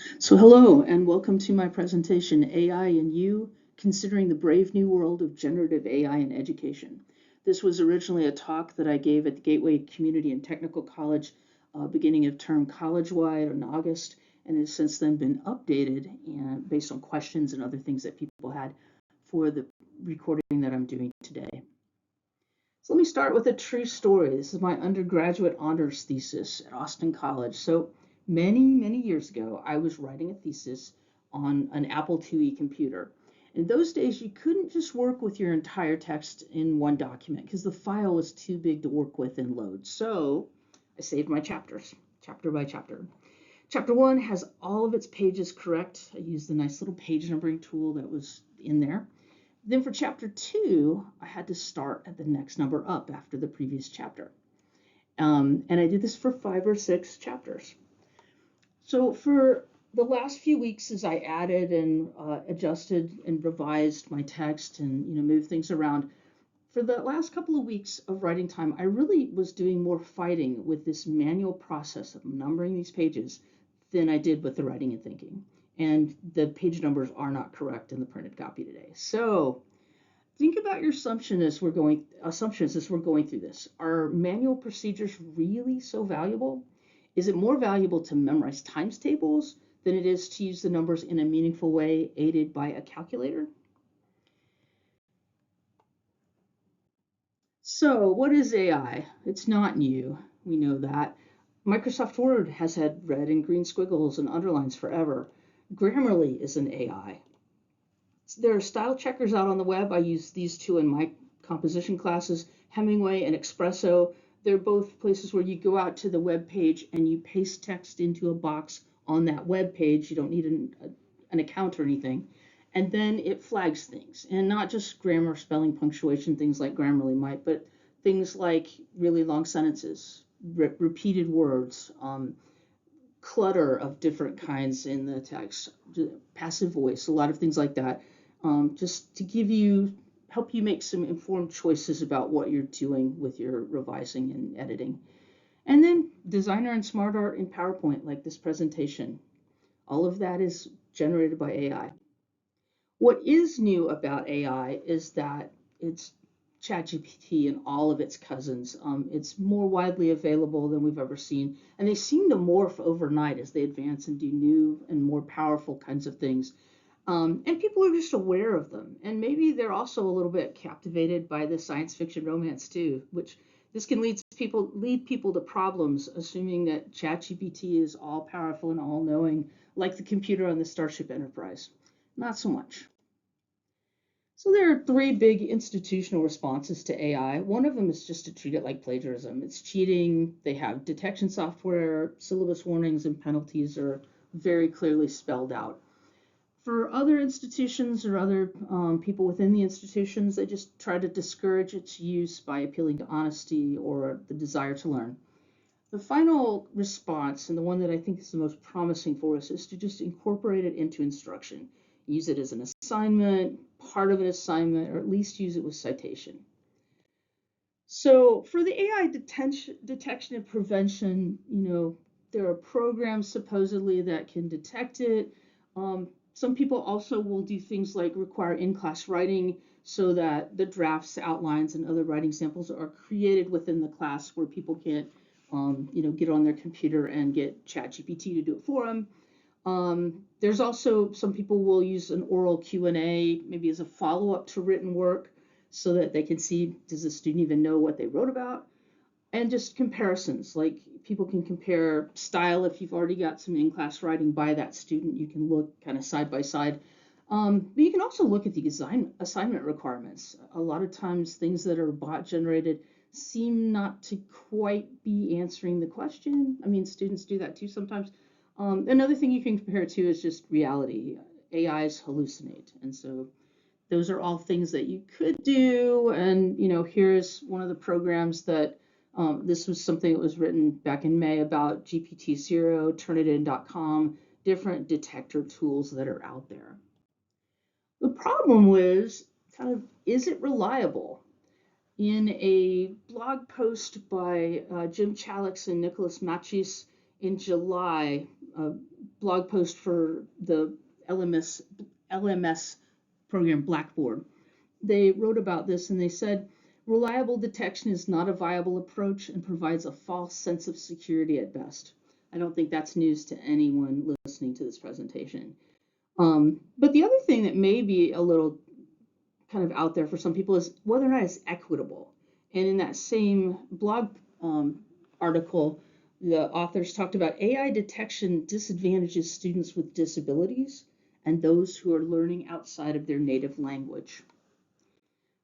So hello and welcome to my presentation, AI and You, Considering the Brave New World of Generative AI in Education. This was originally a talk that I gave at the Gateway Community and Technical College beginning of term college-wide in August, and has since then been updated and based on questions and other things that people had for the recording that I'm doing today. So let me start with a true story. This is my undergraduate honors thesis at Austin College. So many years ago, I was writing a thesis on an Apple IIe computer. In those days, you couldn't just work with your entire text in one document because the file was too big to work with and load. So I saved my chapters, chapter by chapter. Chapter 1 has all of its pages correct. I used the nice little page numbering tool that was in there. Then for chapter 2, I had to start at the next number up after the previous chapter. And I did this for 5 or 6 chapters. So for the last few weeks, as I added and adjusted and revised my text and moved things around, for the last couple of weeks of writing time, I really was doing more fighting with this manual process of numbering these pages than I did with the writing and thinking. And the page numbers are not correct in the printed copy today. So think about your assumptions as we're going through this. Are manual procedures really so valuable? Is it more valuable to memorize times tables than it is to use the numbers in a meaningful way aided by a calculator? So what is AI? It's not new. We know that. Microsoft Word has had red and green squiggles and underlines forever. Grammarly is an AI. There are style checkers out on the web. I use these two in my composition classes, Hemingway and Espresso. They're both places where you go out to the web page and you paste text into a box on that web page. You don't need an account or anything. And then it flags things, and not just grammar, spelling, punctuation, things like Grammarly might, but things like really long sentences, repeated words, clutter of different kinds in the text, passive voice, a lot of things like that, just to help you make some informed choices about what you're doing with your revising and editing. And then designer and smart art in PowerPoint, like this presentation. All of that is generated by AI. What is new about AI is that it's ChatGPT and all of its cousins. It's more widely available than we've ever seen, and they seem to morph overnight as they advance and do new and more powerful kinds of things. And people are just aware of them, and maybe they're also a little bit captivated by the science fiction romance too, which this can lead people to problems, assuming that ChatGPT is all powerful and all knowing, like the computer on the Starship Enterprise. Not so much. So there are 3 big institutional responses to AI. One of them is just to treat it like plagiarism. It's cheating. They have detection software, syllabus warnings and penalties are very clearly spelled out. For other institutions or other people within the institutions, they just try to discourage its use by appealing to honesty or the desire to learn. The final response, and the one that I think is the most promising for us, is to just incorporate it into instruction. Use it as an assignment, part of an assignment, or at least use it with citation. So for the AI detection and prevention, there are programs supposedly that can detect it. Some people also will do things like require in-class writing so that the drafts, outlines, and other writing samples are created within the class where people can't, get on their computer and get ChatGPT to do it for them. There's also some people will use an oral Q&A maybe as a follow-up to written work so that they can see, does the student even know what they wrote about? And just comparisons, like people can compare style. If you've already got some in-class writing by that student, you can look kind of side by side. But you can also look at the assignment requirements. A lot of times things that are bot generated seem not to quite be answering the question. I mean, students do that too sometimes. Another thing you can compare it to is just reality. AIs hallucinate. And so those are all things that you could do. And, here's one of the programs that this was something that was written back in May about GPT-0, Turnitin.com, different detector tools that are out there. The problem was is it reliable? In a blog post by Jim Chalix and Nicholas Machis in July, a blog post for the LMS program Blackboard. They wrote about this and they said, reliable detection is not a viable approach and provides a false sense of security at best. I don't think that's news to anyone listening to this presentation. But the other thing that may be a little kind of out there for some people is whether or not it's equitable. And in that same blog article, the authors talked about AI detection disadvantages students with disabilities and those who are learning outside of their native language.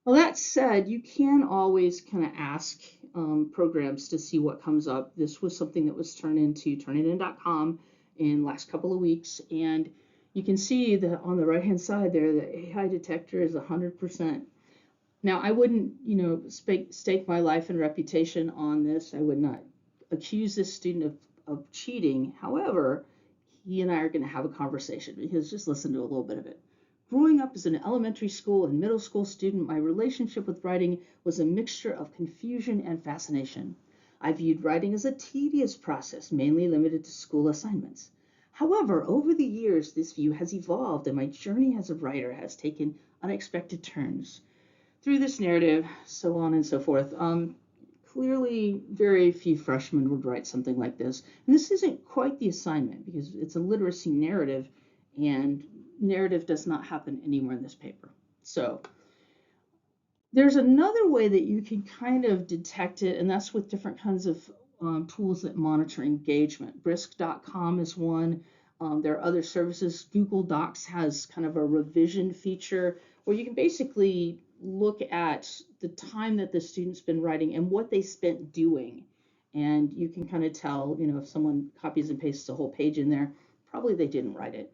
Well, that said, you can always kind of ask programs to see what comes up. This was something that was turned into turnitin.com in the last couple of weeks, and you can see that on the right-hand side there, the AI detector is 100%. Now, I wouldn't, stake my life and reputation on this. I would not accuse this student of cheating. However, he and I are going to have a conversation because just listen to a little bit of it. Growing up as an elementary school and middle school student, my relationship with writing was a mixture of confusion and fascination. I viewed writing as a tedious process, mainly limited to school assignments. However, over the years, this view has evolved and my journey as a writer has taken unexpected turns. Through this narrative, so on and so forth. Clearly, very few freshmen would write something like this. And this isn't quite the assignment because it's a literacy narrative, and narrative does not happen anywhere in this paper. So there's another way that you can kind of detect it, and that's with different kinds of tools that monitor engagement. Brisk.com is one. There are other services. Google Docs has kind of a revision feature where you can basically look at the time that the student's been writing and what they spent doing. And you can kind of tell, if someone copies and pastes a whole page in there, probably they didn't write it.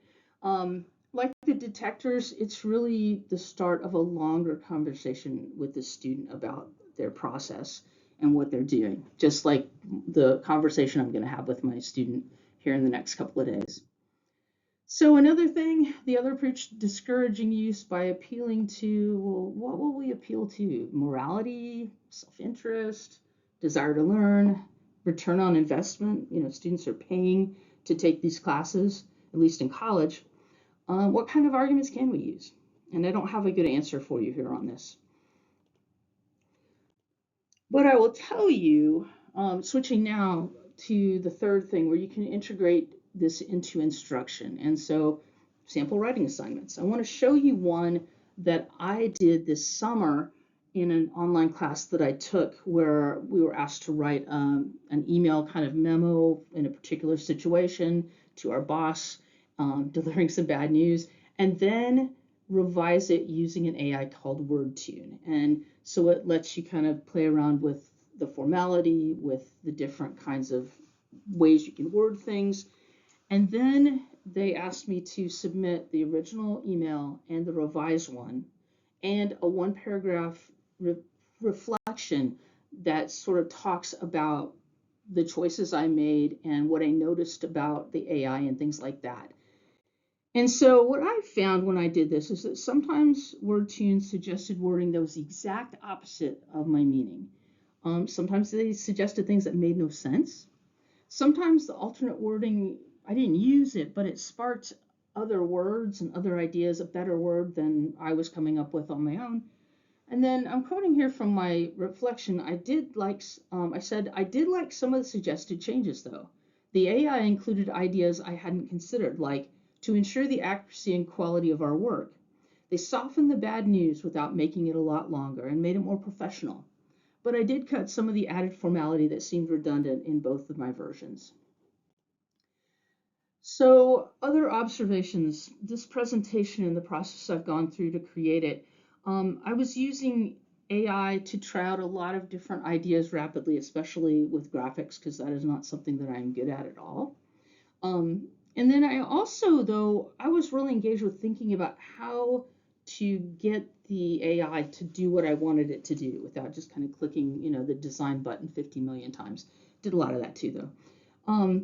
Like the detectors, it's really the start of a longer conversation with the student about their process and what they're doing, just like the conversation I'm going to have with my student here in the next couple of days. So another thing, the other approach, discouraging use by appealing to, well, what will we appeal to? Morality, self-interest, desire to learn, return on investment. Students are paying to take these classes, at least in college. What kind of arguments can we use? And I don't have a good answer for you here on this. But I will tell you, switching now to the third thing where you can integrate this into instruction. And so sample writing assignments. I want to show you one that I did this summer in an online class that I took where we were asked to write an email kind of memo in a particular situation to our boss, delivering some bad news, and then revise it using an AI called WordTune. And so it lets you kind of play around with the formality, with the different kinds of ways you can word things. And then they asked me to submit the original email and the revised one and a one paragraph reflection that sort of talks about the choices I made and what I noticed about the AI and things like that. And so what I found when I did this is that sometimes WordTune suggested wording that was the exact opposite of my meaning. Sometimes they suggested things that made no sense. Sometimes the alternate wording, I didn't use it, but it sparked other words and other ideas, a better word than I was coming up with on my own. And then I'm quoting here from my reflection. I said, I did like some of the suggested changes though. The AI included ideas I hadn't considered, like to ensure the accuracy and quality of our work. They softened the bad news without making it a lot longer and made it more professional. But I did cut some of the added formality that seemed redundant in both of my versions. So other observations, this presentation and the process I've gone through to create it, I was using AI to try out a lot of different ideas rapidly, especially with graphics, because that is not something that I'm good at all. And then I also, though, I was really engaged with thinking about how to get the AI to do what I wanted it to do without just kind of clicking, the design button 50 million times. Did a lot of that too, though.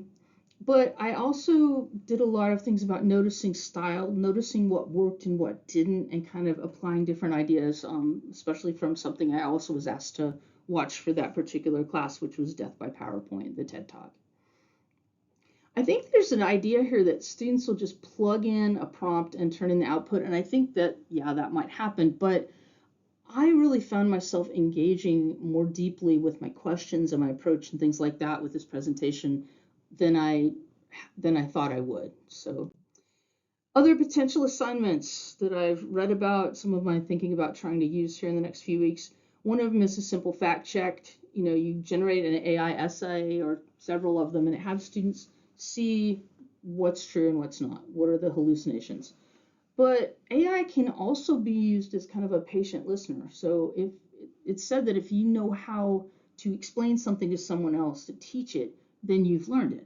But I also did a lot of things about noticing style, noticing what worked and what didn't, and kind of applying different ideas, especially from something I also was asked to watch for that particular class, which was Death by PowerPoint, the TED Talk. I think there's an idea here that students will just plug in a prompt and turn in the output. And I think that, yeah, that might happen. But I really found myself engaging more deeply with my questions and my approach and things like that with this presentation than I thought I would. So other potential assignments that I've read about, some of my thinking about trying to use here in the next few weeks. One of them is a simple fact check. You generate an AI essay or several of them, and it has students see what's true and what's not. What are the hallucinations? But AI can also be used as kind of a patient listener. So if it's said that if you know how to explain something to someone else to teach it, then you've learned it.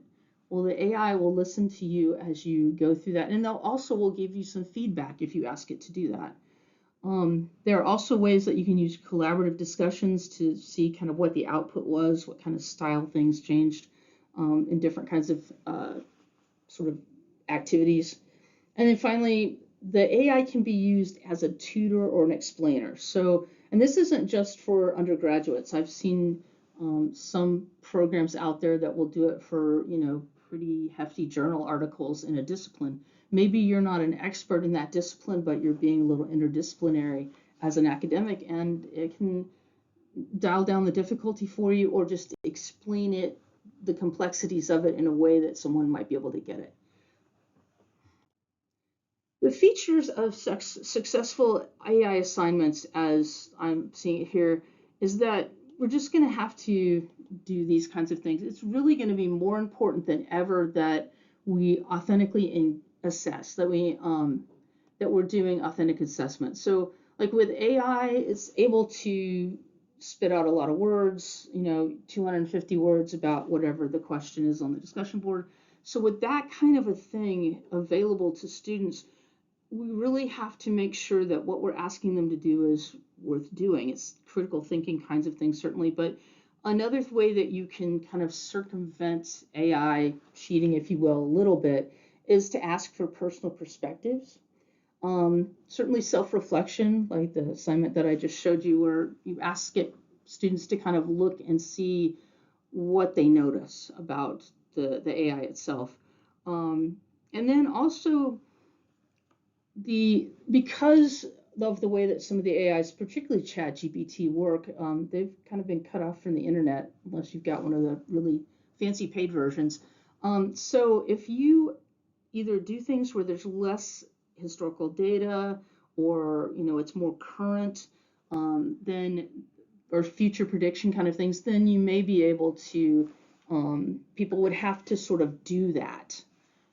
Well, the AI will listen to you as you go through that, and they'll also will give you some feedback if you ask it to do that. There are also ways that you can use collaborative discussions to see kind of what the output was, what kind of style things changed in different kinds of sort of activities. And then finally, the AI can be used as a tutor or an explainer. So, and this isn't just for undergraduates. I've seen some programs out there that will do it for, pretty hefty journal articles in a discipline. Maybe you're not an expert in that discipline, but you're being a little interdisciplinary as an academic, and it can dial down the difficulty for you or just explain it, the complexities of it in a way that someone might be able to get it. The features of successful AI assignments, as I'm seeing it here, is that we're just going to have to do these kinds of things. It's really going to be more important than ever that we authentically assess, that we're doing authentic assessment. So, like with AI, it's able to spit out a lot of words, 250 words about whatever the question is on the discussion board. So, with that kind of a thing available to students, we really have to make sure that what we're asking them to do is worth doing. It's critical thinking kinds of things, certainly, but another way that you can kind of circumvent AI cheating, if you will, a little bit, is to ask for personal perspectives. Certainly self-reflection, like the assignment that I just showed you, where you ask students to kind of look and see what they notice about the AI itself. And then also because of the way that some of the AIs, particularly ChatGPT, work, they've kind of been cut off from the internet unless you've got one of the really fancy paid versions. So if you either do things where there's less historical data, or it's more current, then or future prediction kind of things, then you may be able to. People would have to sort of do that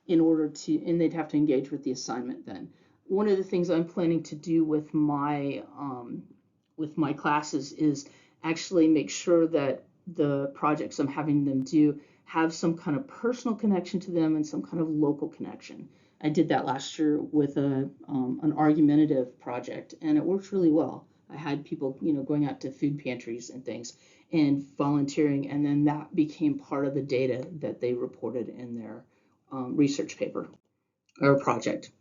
in order to, and they'd have to engage with the assignment then. One of the things I'm planning to do with my classes is actually make sure that the projects I'm having them do have some kind of personal connection to them and some kind of local connection. I did that last year with an argumentative project, and it worked really well. I had people, going out to food pantries and things and volunteering, and then that became part of the data that they reported in their research paper or project.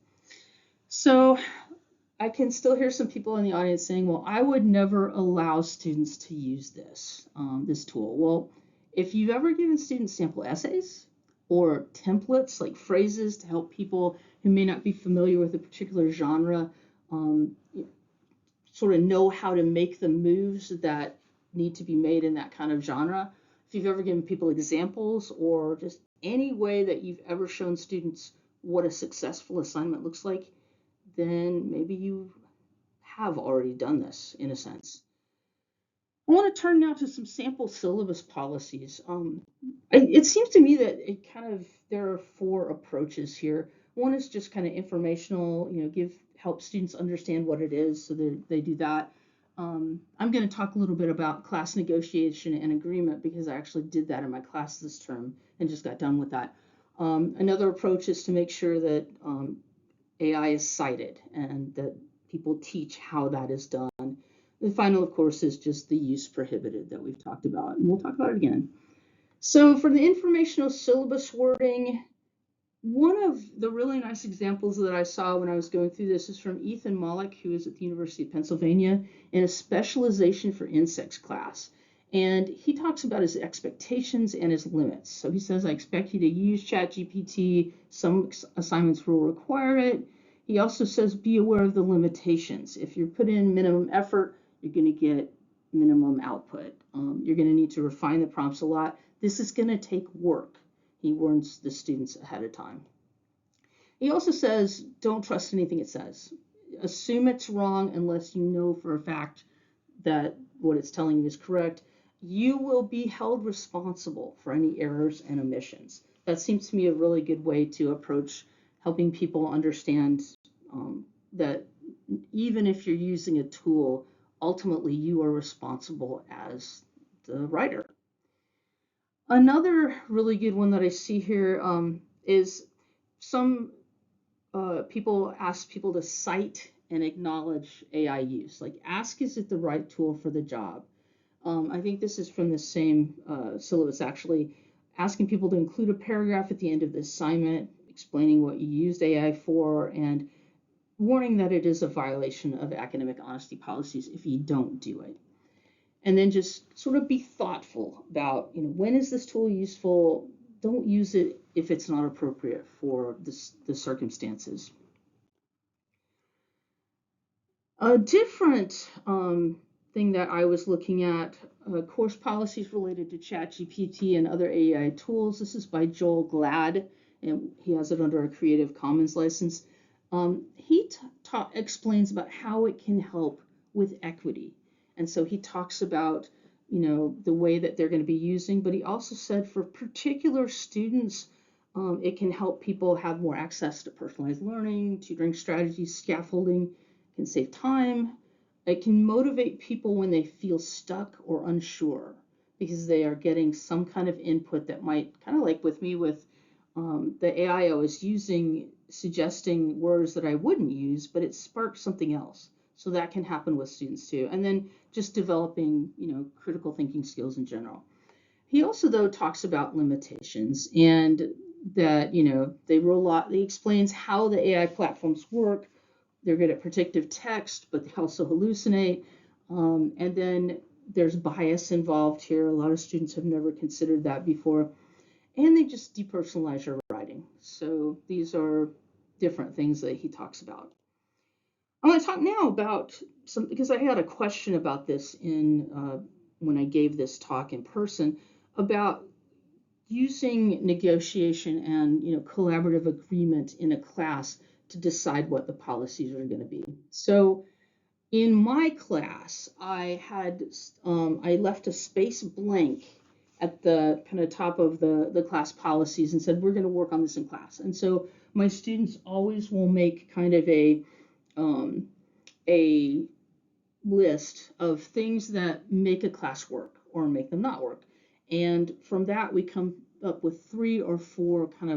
So I can still hear some people in the audience saying, well, I would never allow students to use this tool. Well, if you've ever given students sample essays or templates like phrases to help people who may not be familiar with a particular genre sort of know how to make the moves that need to be made in that kind of genre, if you've ever given people examples or just any way that you've ever shown students what a successful assignment looks like, then maybe you have already done this in a sense. I want to turn now to some sample syllabus policies. It seems to me that there are four approaches here. One is just kind of informational, help students understand what it is, so they do that. I'm going to talk a little bit about class negotiation and agreement because I actually did that in my class this term and just got done with that. Another approach is to make sure that AI is cited and that people teach how that is done. The final, of course, is just the use prohibited that we've talked about, and we'll talk about it again. So for the informational syllabus wording, one of the really nice examples that I saw when I was going through this is from Ethan Mollick, who is at the University of Pennsylvania in a specialization for insects class. And he talks about his expectations and his limits. So he says, I expect you to use ChatGPT. Some assignments will require it. He also says, be aware of the limitations. If you put in minimum effort, you're going to get minimum output. You're going to need to refine the prompts a lot. This is going to take work. He warns the students ahead of time. He also says, don't trust anything it says. Assume it's wrong unless you know for a fact that what it's telling you is correct. You will be held responsible for any errors and omissions. That seems to me a really good way to approach helping people understand that even if you're using a tool, ultimately you are responsible as the writer. Another really good one that I see here is some people ask people to cite and acknowledge AI use. Like, ask, is it the right tool for the job? I think this is from the same syllabus, actually, asking people to include a paragraph at the end of the assignment explaining what you used AI for and warning that it is a violation of academic honesty policies if you don't do it. And then just sort of be thoughtful about, when is this tool useful? Don't use it if it's not appropriate for the circumstances. A different thing that I was looking at, course policies related to ChatGPT and other AI tools. This is by Joel Glad, and he has it under a Creative Commons license. He explains about how it can help with equity. And so he talks about, the way that they're going to be using, but he also said for particular students, it can help people have more access to personalized learning, tutoring strategies, scaffolding. It can save time. It can motivate people when they feel stuck or unsure because they are getting some kind of input that might, kind of like with me with the AI I was using, suggesting words that I wouldn't use, but it sparked something else. So that can happen with students too. And then just developing, critical thinking skills in general. He also, though, talks about limitations and that, he explains how the AI platforms work. They're good at predictive text, but they also hallucinate. And then there's bias involved here. A lot of students have never considered that before. And they just depersonalize your writing. So these are different things that he talks about. I want to talk now about some, because I had a question about this when I gave this talk in person, about using negotiation and collaborative agreement in a class to decide what the policies are going to be. So in my class, I left a space blank at the kind of top of the class policies and said, we're going to work on this in class. And so my students always will make kind of a list of things that make a class work or make them not work. And from that, we come up with 3 or 4 kind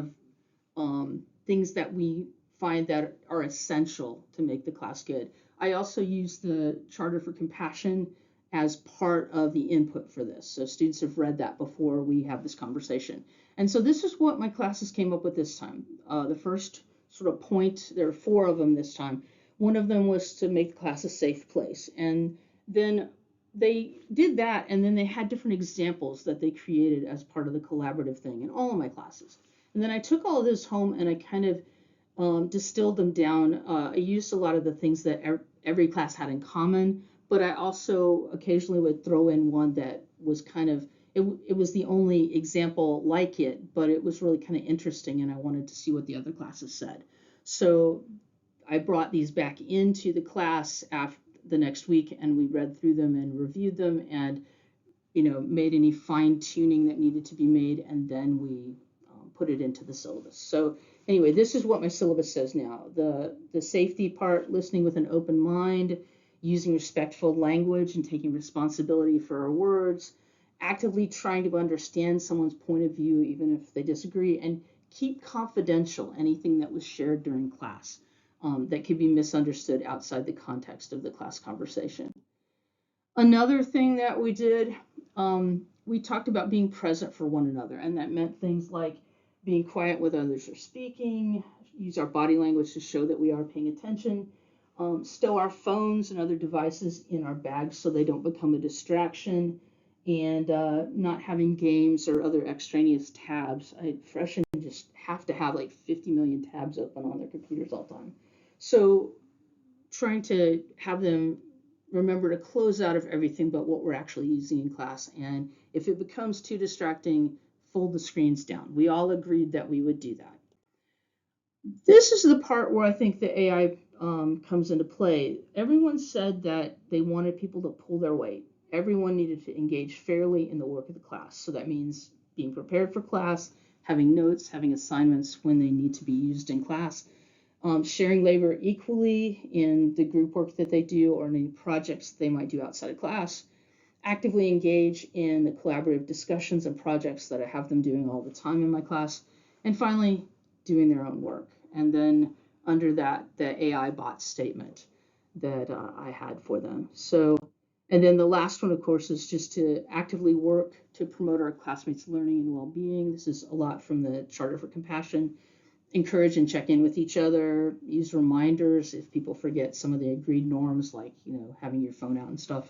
of things that we find that are essential to make the class good. I also use the Charter for Compassion as part of the input for this. So students have read that before we have this conversation. And so this is what my classes came up with this time. The first sort of point, there are 4 of them this time. One of them was to make the class a safe place. And then they did that, and then they had different examples that they created as part of the collaborative thing in all of my classes. And then I took all of this home and I kind of distilled them down. I used a lot of the things that every class had in common, but I also occasionally would throw in one that was kind of, it was the only example like it, but it was really kind of interesting and I wanted to see what the other classes said. So I brought these back into the class after the next week and we read through them and reviewed them and made any fine tuning that needed to be made, and then we put it into the syllabus. So anyway, this is what my syllabus says now. The safety part, listening with an open mind, using respectful language and taking responsibility for our words, actively trying to understand someone's point of view even if they disagree, and keep confidential anything that was shared during class that could be misunderstood outside the context of the class conversation. Another thing that we did, we talked about being present for one another, and that meant things like being quiet when others are speaking, use our body language to show that we are paying attention, stow our phones and other devices in our bags so they don't become a distraction, and not having games or other extraneous tabs. Freshmen just have to have like 50 million tabs open on their computers all the time. So trying to have them remember to close out of everything but what we're actually using in class. And if it becomes too distracting, fold the screens down. We all agreed that we would do that. This is the part where I think the AI comes into play. Everyone said that they wanted people to pull their weight. Everyone needed to engage fairly in the work of the class. So that means being prepared for class, having notes, having assignments when they need to be used in class, sharing labor equally in the group work that they do or any projects they might do outside of class, actively engage in the collaborative discussions and projects that I have them doing all the time in my class, and finally, doing their own work. And then under that, the AI bot statement that I had for them. So, and then the last one, of course, is just to actively work to promote our classmates' learning and well-being. This is a lot from the Charter for Compassion. Encourage and check in with each other, use reminders if people forget some of the agreed norms, like, having your phone out and stuff.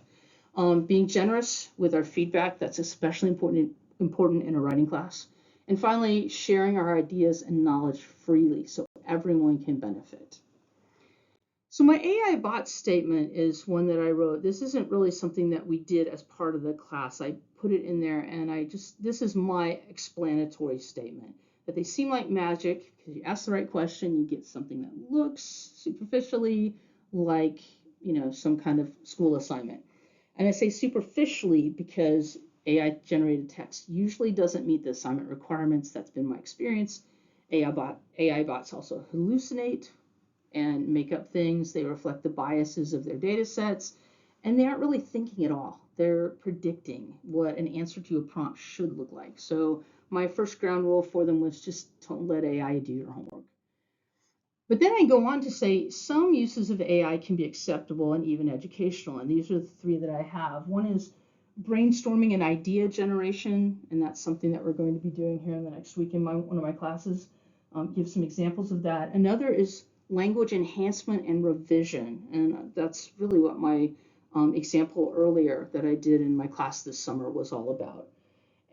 Being generous with our feedback, that's especially important in a writing class. And finally, sharing our ideas and knowledge freely so everyone can benefit. So my AI bot statement is one that I wrote. This isn't really something that we did as part of the class. I put it in there and this is my explanatory statement, that they seem like magic because you ask the right question, you get something that looks superficially like, some kind of school assignment. And I say superficially because AI generated text usually doesn't meet the assignment requirements. That's been my experience. AI bots also hallucinate and make up things. They reflect the biases of their data sets, and they aren't really thinking at all. They're predicting what an answer to a prompt should look like. So my first ground rule for them was just don't let AI do your homework. But then I go on to say some uses of AI can be acceptable and even educational, and these are the three that I have. One is brainstorming and idea generation, and that's something that we're going to be doing here in the next week in one of my classes. Give some examples of that. Another is language enhancement and revision, and that's really what my example earlier that I did in my class this summer was all about.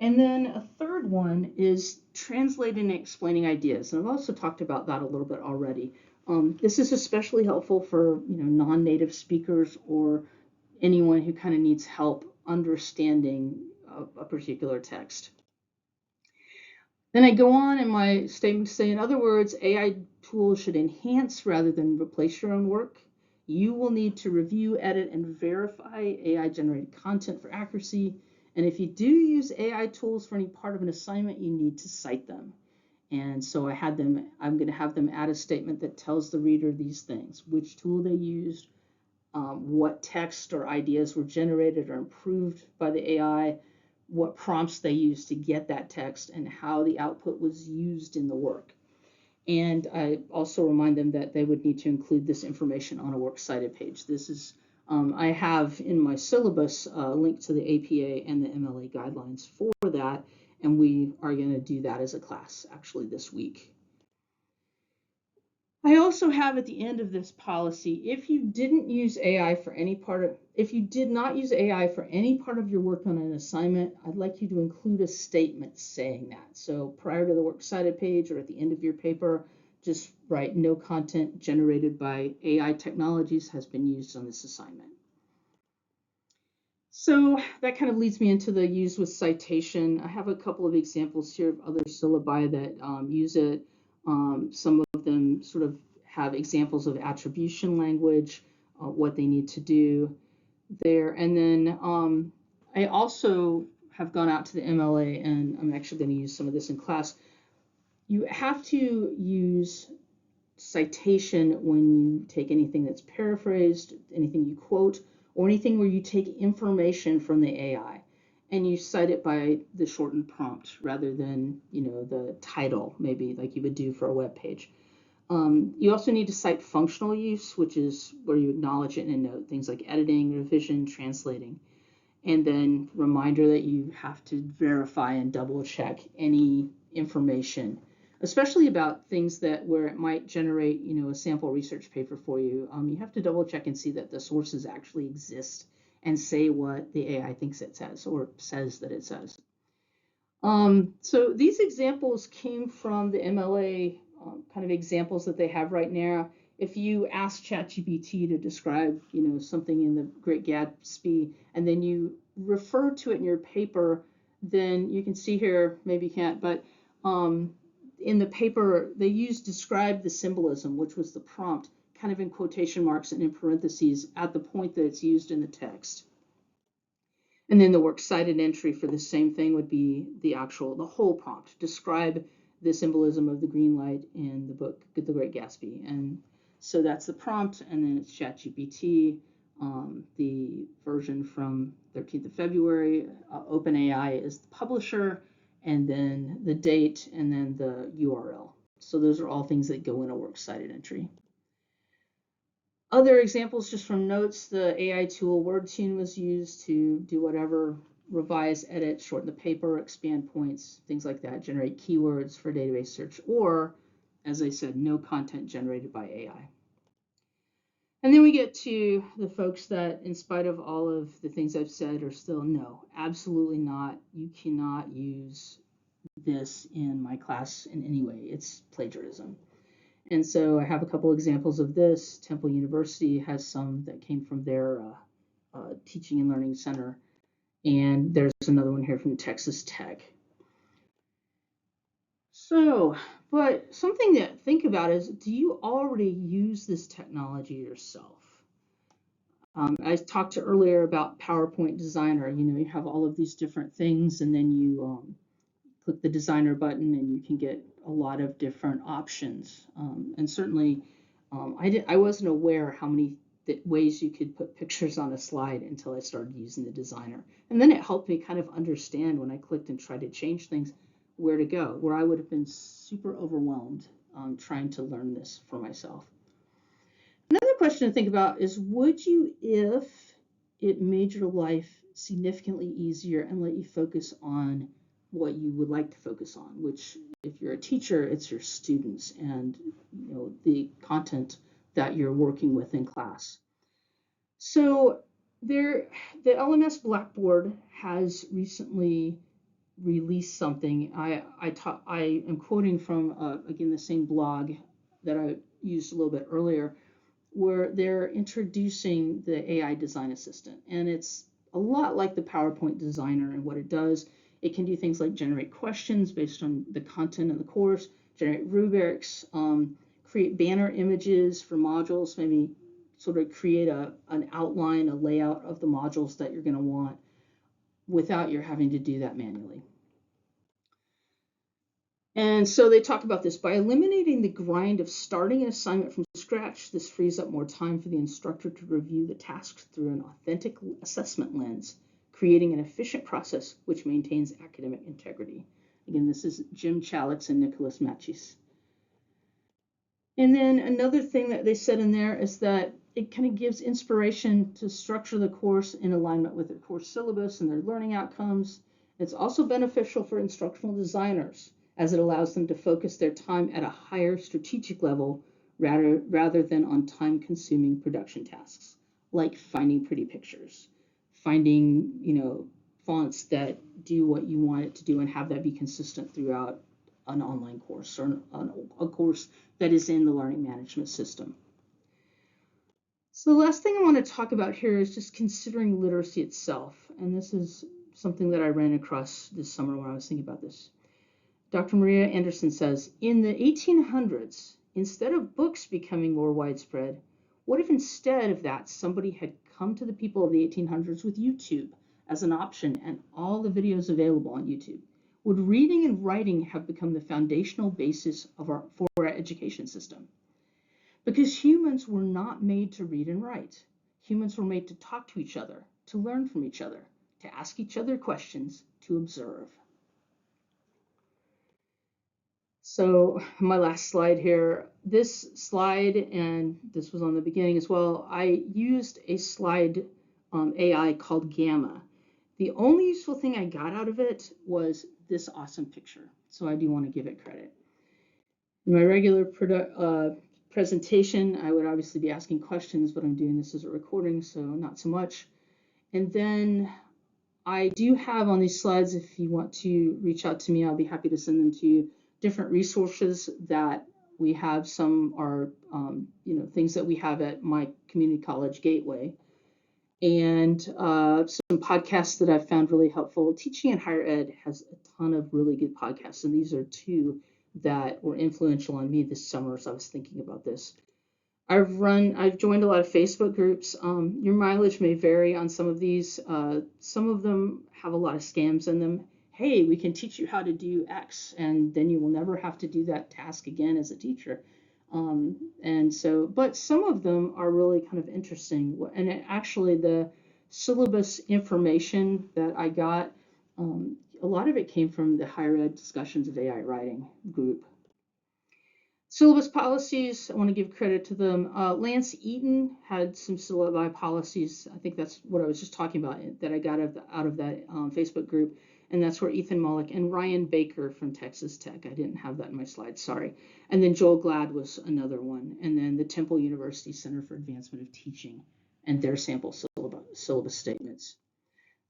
And then a third one is translating and explaining ideas, and I've also talked about that a little bit already. This is especially helpful for non-native speakers or anyone who kind of needs help understanding a particular text. Then I go on in my statement to say, in other words, AI tools should enhance rather than replace your own work. You will need to review, edit, and verify AI-generated content for accuracy. And if you do use AI tools for any part of an assignment, you need to cite them. And so I'm going to have them add a statement that tells the reader these things: which tool they used, what text or ideas were generated or improved by the AI, what prompts they used to get that text, and how the output was used in the work. And I also remind them that they would need to include this information on a works cited page. This is, I have in my syllabus a link to the APA and the MLA guidelines for that, and we are going to do that as a class actually this week. I also have at the end of this policy, if you did not use AI for any part of your work on an assignment, I'd like you to include a statement saying that. So prior to the works cited page or at the end of your paper, just write no content generated by AI technologies has been used on this assignment. So that kind of leads me into the use with citation. I have a couple of examples here of other syllabi that use it. Some of them sort of have examples of attribution language, what they need to do there. And then I also have gone out to the MLA, and I'm actually going to use some of this in class. You have to use citation when you take anything that's paraphrased, anything you quote, or anything where you take information from the AI and you cite it by the shortened prompt rather than the title, maybe like you would do for a web page. You also need to cite functional use, which is where you acknowledge it in a note, things like editing, revision, translating. And then reminder that you have to verify and double check any information, especially about things where it might generate, a sample research paper for you. You have to double check and see that the sources actually exist and say what the AI thinks it says or says that it says. So these examples came from the MLA kind of examples that they have right now. If you ask ChatGPT to describe, something in the Great Gatsby, and then you refer to it in your paper, then you can see here, maybe you can't, but in the paper, they used describe the symbolism, which was the prompt, kind of in quotation marks and in parentheses at the point that it's used in the text. And then the works cited entry for the same thing would be the whole prompt. Describe the symbolism of the green light in the book, The Great Gatsby. And so that's the prompt, and then it's ChatGPT, the version from 13th of February. OpenAI is the publisher, and then the date, and then the URL. So those are all things that go in a works cited entry. Other examples just from notes, the AI tool WordTune was used to do whatever, revise, edit, shorten the paper, expand points, things like that, generate keywords for database search, or, as I said, no content generated by AI. And then we get to the folks that, in spite of all of the things I've said, are still, no, absolutely not. You cannot use this in my class in any way. It's plagiarism. And so I have a couple examples of this. Temple University has some that came from their teaching and learning center. And there's another one here from Texas Tech. So, but something to think about is, do you already use this technology yourself? I talked earlier about PowerPoint Designer. You have all of these different things, and then you click the designer button and you can get a lot of different options. And certainly I wasn't aware how many ways you could put pictures on a slide until I started using the designer. And then it helped me kind of understand when I clicked and tried to change things where to go, where I would have been super overwhelmed trying to learn this for myself. Another question to think about is, would you, if it made your life significantly easier and let you focus on what you would like to focus on, which, if you're a teacher, it's your students and the content that you're working with in class. So the LMS Blackboard has recently released something. I am quoting from again the same blog that I used a little bit earlier, where they're introducing the AI design assistant, and it's a lot like the PowerPoint Designer. And what it does, it can do things like generate questions based on the content of the course, generate rubrics, create banner images for modules, maybe sort of create an outline, a layout of the modules that you're going to want without your having to do that manually. And so they talk about this. By eliminating the grind of starting an assignment from scratch, this frees up more time for the instructor to review the tasks through an authentic assessment lens, creating an efficient process which maintains academic integrity. Again, this is Jim Chalitz and Nicholas Machis. And then another thing that they said in there is that it kind of gives inspiration to structure the course in alignment with their course syllabus and their learning outcomes. It's also beneficial for instructional designers, as it allows them to focus their time at a higher strategic level rather than on time-consuming production tasks, like finding pretty pictures, finding fonts that do what you want it to do and have that be consistent throughout an online course or a course that is in the learning management system. So the last thing I want to talk about here is just considering literacy itself. And this is something that I ran across this summer when I was thinking about this. Dr. Maria Anderson says, in the 1800s, instead of books becoming more widespread, what if instead of that, somebody had come to the people of the 1800s with YouTube as an option and all the videos available on YouTube? Would reading and writing have become the foundational basis for our education system? Because humans were not made to read and write. Humans were made to talk to each other, to learn from each other, to ask each other questions, to observe. So my last slide here, this slide, and this was on the beginning as well, I used a slide AI called Gamma. The only useful thing I got out of it was this awesome picture. So I do want to give it credit. In my regular presentation, I would obviously be asking questions, but I'm doing this as a recording, so not so much. And then I do have on these slides, if you want to reach out to me, I'll be happy to send them to you, different resources that we have. Some are, things that we have at my community college gateway, and some podcasts that I've found really helpful. Teaching in Higher Ed has a ton of really good podcasts, and these are two that were influential on me this summer as I was thinking about this. I've joined a lot of Facebook groups. Your mileage may vary on some of these. Some of them have a lot of scams in them. Hey, we can teach you how to do X, and then you will never have to do that task again as a teacher. But some of them are really kind of interesting. And actually, the syllabus information that I got, a lot of it came from the Higher Ed Discussions of AI Writing group. Syllabus policies, I want to give credit to them. Lance Eaton had some syllabi policies. I think that's what I was just talking about that I got out of that Facebook group. And that's where Ethan Mullick and Ryan Baker from Texas Tech. I didn't have that in my slides, sorry. And then Joel Glad was another one. And then the Temple University Center for Advancement of Teaching and their sample syllabus statements.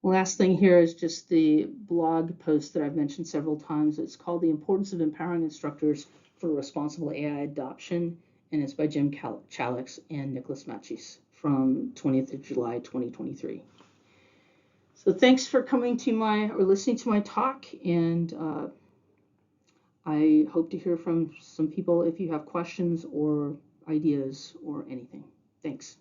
Last thing here is just the blog post that I've mentioned several times. It's called The Importance of Empowering Instructors for Responsible AI Adoption, and it's by Jim Chalix and Nicholas Machis from 20th of July, 2023. So thanks for coming to listening to my talk, and I hope to hear from some people if you have questions or ideas or anything. Thanks.